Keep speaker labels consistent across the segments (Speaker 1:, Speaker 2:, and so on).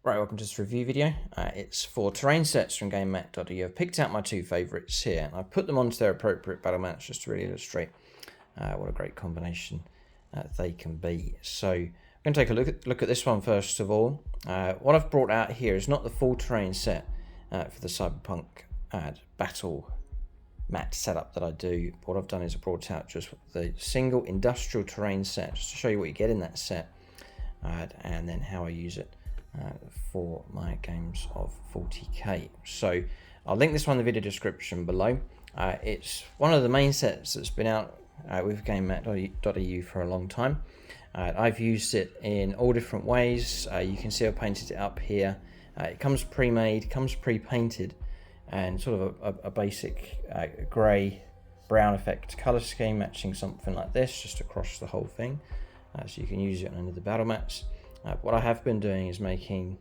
Speaker 1: Right, welcome to this review video. It's for terrain sets from Gamemat.eu. I've picked out my two favourites here and I've put them onto their appropriate battle mats just to really illustrate what a great combination they can be. So I'm going to take a look at this one first of all. What I've brought out here is not the full terrain set for the Cyberpunk battle mat setup that I do. What I've done is I brought out just the single industrial terrain set just to show you what you get in that set and then how I use it for my games of 40k. So I'll link this one in the video description below. It's one of the main sets that's been out with Gamemat.eu for a long time. I've used it in all different ways. You can see I've painted it up here. It comes pre-made, comes pre-painted, and sort of a basic grey brown effect colour scheme matching something like this just across the whole thing. So you can use it on any of the battle mats. What I have been doing is making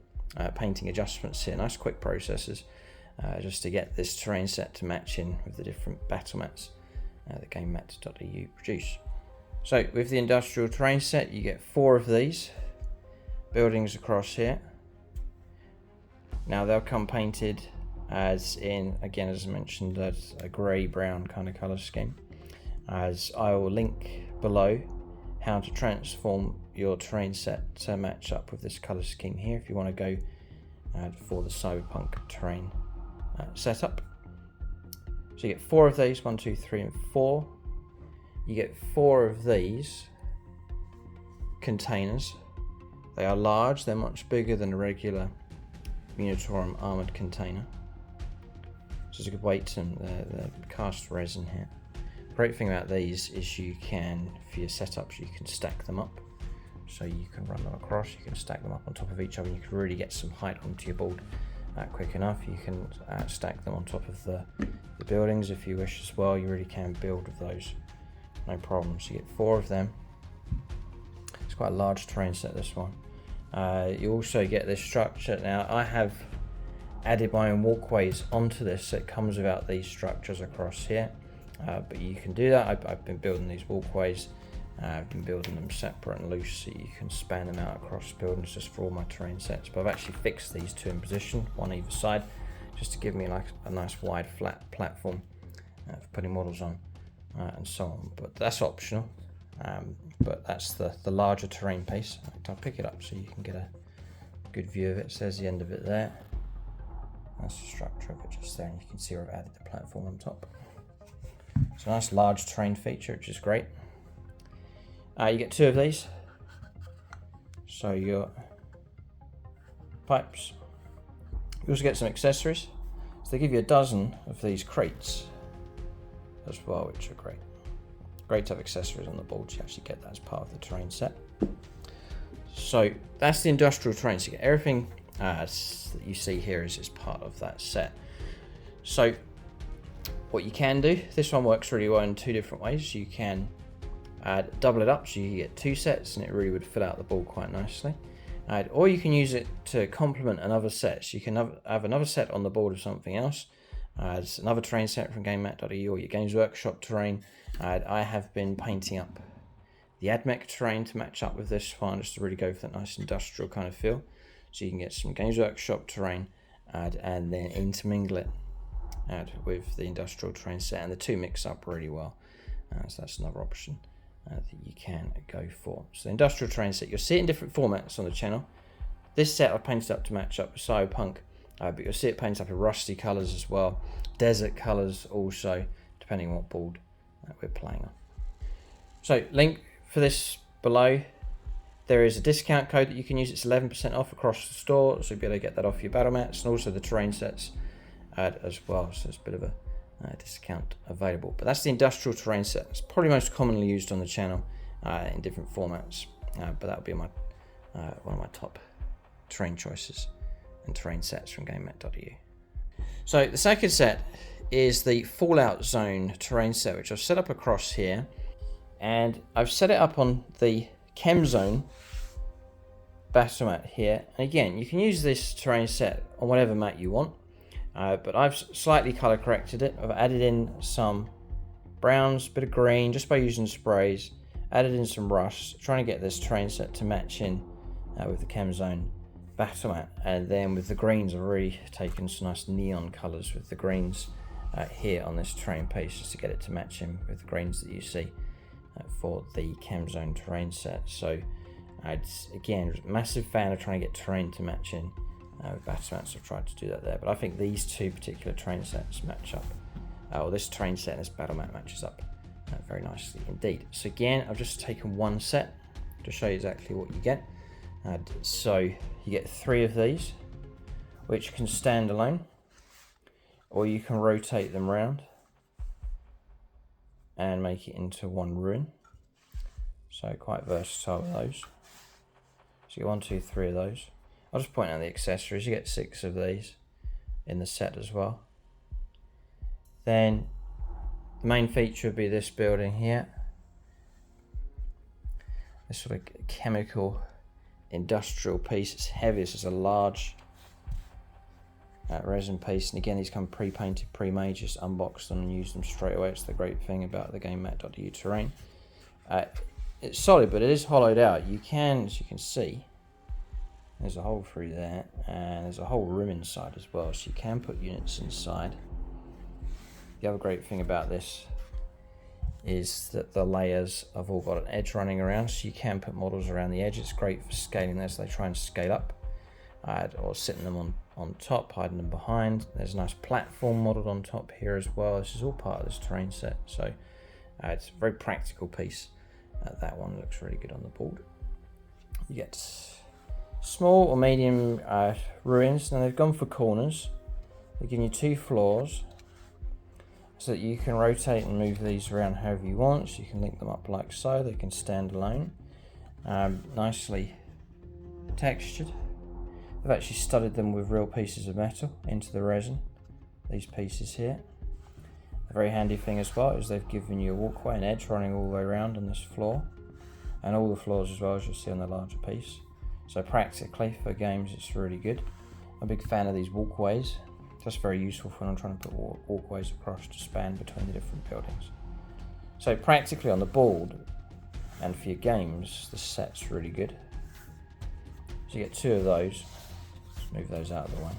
Speaker 1: painting adjustments here, nice quick processes, just to get this terrain set to match in with the different battle mats that Gamemat.eu produce. So with the industrial terrain set, you get 4 of these buildings across here. Now they'll come painted as in, again, as I mentioned, as a grey-brown kind of colour scheme. As I will link below how to transform your terrain set to match up with this colour scheme here if you want to go for the Cyberpunk terrain setup. So you get 4 of these, 1, 2, 3 and 4. You get 4 of these containers. They are large, they're much bigger than a regular Unitorum armoured container. So it's a good weight to the cast resin here. Great thing about these is you can, for your setups, you can stack them up. So you can run them across, you can stack them up on top of each other, and you can really get some height onto your board quick enough. You can stack them on top of the buildings if you wish as well. You really can build with those, no problem. So you get 4 of them. It's quite a large terrain set, this one. You also get this structure. Now I have added my own walkways onto this, so it comes without these structures across here. But you can do that. I've been building these walkways. I've been building them separate and loose so you can span them out across buildings just for all my terrain sets. But I've actually fixed these 2 in position, one either side, just to give me like a nice wide flat platform for putting models on and so on. But that's optional. But that's the larger terrain piece. I'll pick it up so you can get a good view of it. So there's the end of it there. That's the structure of it just there, and you can see where I've added the platform on top. It's a nice large terrain feature, which is great. You get 2 of these. So your pipes. You also get some accessories. So they give you a dozen of these crates as well, which are great. Great to have accessories on the board. You actually get that as part of the terrain set. So that's the industrial terrain. So you get everything that you see here is part of that set. So what you can do, this one works really well in 2 different ways. You can double it up so you get 2 sets and it really would fill out the board quite nicely. Or you can use it to complement another set. So you can have another set on the board of something else. It's another terrain set from Gamemat.eu or your Games Workshop terrain. I have been painting up the AdMech terrain to match up with this one, just to really go for that nice industrial kind of feel. So you can get some Games Workshop terrain and then intermingle it with the industrial terrain set, and the 2 mix up really well. So that's another option that you can go for. So the industrial terrain set, you'll see it in different formats on the channel. This set I've painted up to match up with Cyberpunk, but you'll see it painted up in rusty colours as well, desert colours also, depending on what board we're playing on. So link for this below. There is a discount code that you can use. It's 11% off across the store, so you'll be able to get that off your battle mats and also the terrain sets as well. So there's a bit of a discount available. But that's the industrial terrain set. It's probably most commonly used on the channel in different formats. But that would be my one of my top terrain choices and terrain sets from Gamemat.eu. So the second set is the Fallout Zone terrain set, which I've set up across here, and I've set it up on the Chem Zone battle mat here. And again, you can use this terrain set on whatever mat you want. But I've slightly color corrected it. I've added in some browns, a bit of green, just by using sprays. Added in some rust, trying to get this terrain set to match in with the Chem Zone battle mat, and then with the greens I've really taken some nice neon colours with the greens here on this terrain piece, just to get it to match in with the greens that you see for the Cam Zone terrain set. So again, massive fan of trying to get terrain to match in with battle mats. I've tried to do that there, but I think these two particular terrain sets match up, or this terrain set and this battle mat matches up very nicely indeed. So again, I've just taken one set to show you exactly what you get. So you get 3 of these, which can stand alone, or you can rotate them around and make it into one ruin. So quite versatile with those. So you get 1, 2, 3 of those. I'll just point out the accessories. You get 6 of these in the set as well. Then the main feature would be this building here. This sort of chemical industrial piece. It's heavy. This is a large resin piece, and again these come pre-painted, pre-made. Just unbox them and use them straight away. It's the great thing about the Gamemat.eu terrain. It's solid, but it is hollowed out. You can, as you can see, there's a hole through there, and there's a whole room inside as well, so you can put units inside. The other great thing about this is that the layers have all got an edge running around, so you can put models around the edge. It's great for scaling this. They try and scale up, or sitting them on top, hiding them behind. There's a nice platform modelled on top here as well. This is all part of this terrain set, so it's a very practical piece. That one looks really good on the board. You get small or medium ruins. Now they've gone for corners. They're giving you 2 floors, so that you can rotate and move these around however you want. So you can link them up like so. They can stand alone. Nicely textured. I've actually studded them with real pieces of metal into the resin. These pieces here. A very handy thing as well is they've given you a walkway and edge running all the way around on this floor, and all the floors as well, as you'll see on the larger piece. So practically for games it's really good. I'm a big fan of these walkways. That's very useful for when I'm trying to put walkways across to span between the different buildings. So practically on the board and for your games, the set's really good. So you get 2 of those. Let's move those out of the way.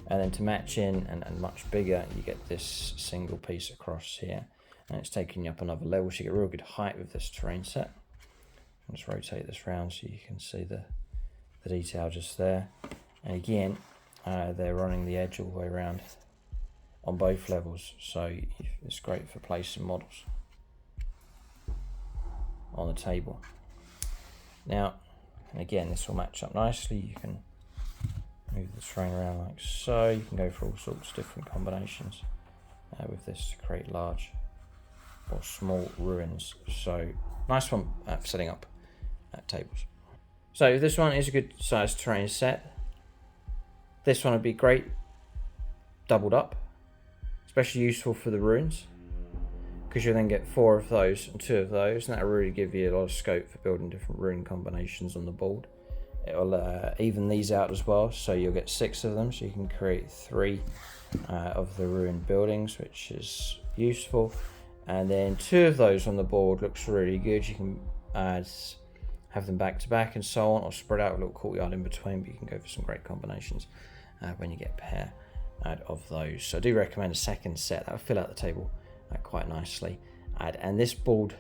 Speaker 1: And then to match in and much bigger, you get this single piece across here, and it's taking you up another level, so you get real good height with this terrain set. I'll just rotate this round so you can see the detail just there. And again, they're running the edge all the way around on both levels, so it's great for placing models on the table. Now, and again, this will match up nicely. You can move the terrain around like so. You can go for all sorts of different combinations with this to create large or small ruins. So nice one for setting up tables. So this one is a good sized terrain set. This one would be great doubled up, especially useful for the ruins, because you'll then get 4 of those and 2 of those, and that'll really give you a lot of scope for building different ruin combinations on the board. It'll even these out as well, so you'll get 6 of them, so you can create 3 of the ruined buildings, which is useful. And then 2 of those on the board looks really good. You can have them back to back and so on, or spread out a little courtyard in between, but you can go for some great combinations when you get a pair of those. So I do recommend a second set. That will fill out the table quite nicely. And this board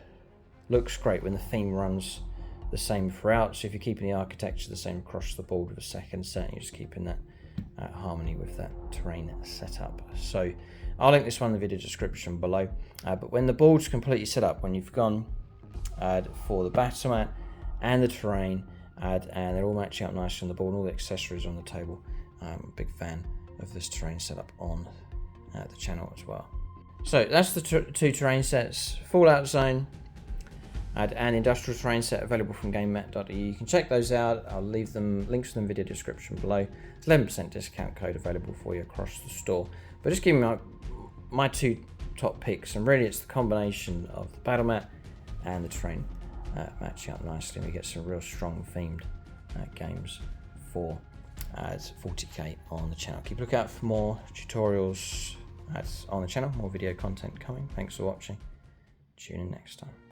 Speaker 1: looks great when the theme runs the same throughout. So if you're keeping the architecture the same across the board with a second set, you're just keeping that harmony with that terrain setup. So I'll link this one in the video description below. But when the board's completely set up, when you've gone for the battle mat and the terrain, and they're all matching up nicely on the board, and all the accessories on the table, I'm a big fan of this terrain setup on the channel as well. So that's the 2 terrain sets: Fallout Zone and Industrial Terrain Set, available from Gamemat.eu. You can check those out. I'll leave them links in the video description below. It's 11% discount code available for you across the store. But just give me my 2 top picks, and really it's the combination of the battle mat and the terrain matching up nicely, and we get some real strong themed games for 40k on the channel. Keep a lookout for more tutorials on the channel, more video content coming. Thanks for watching. Tune in next time.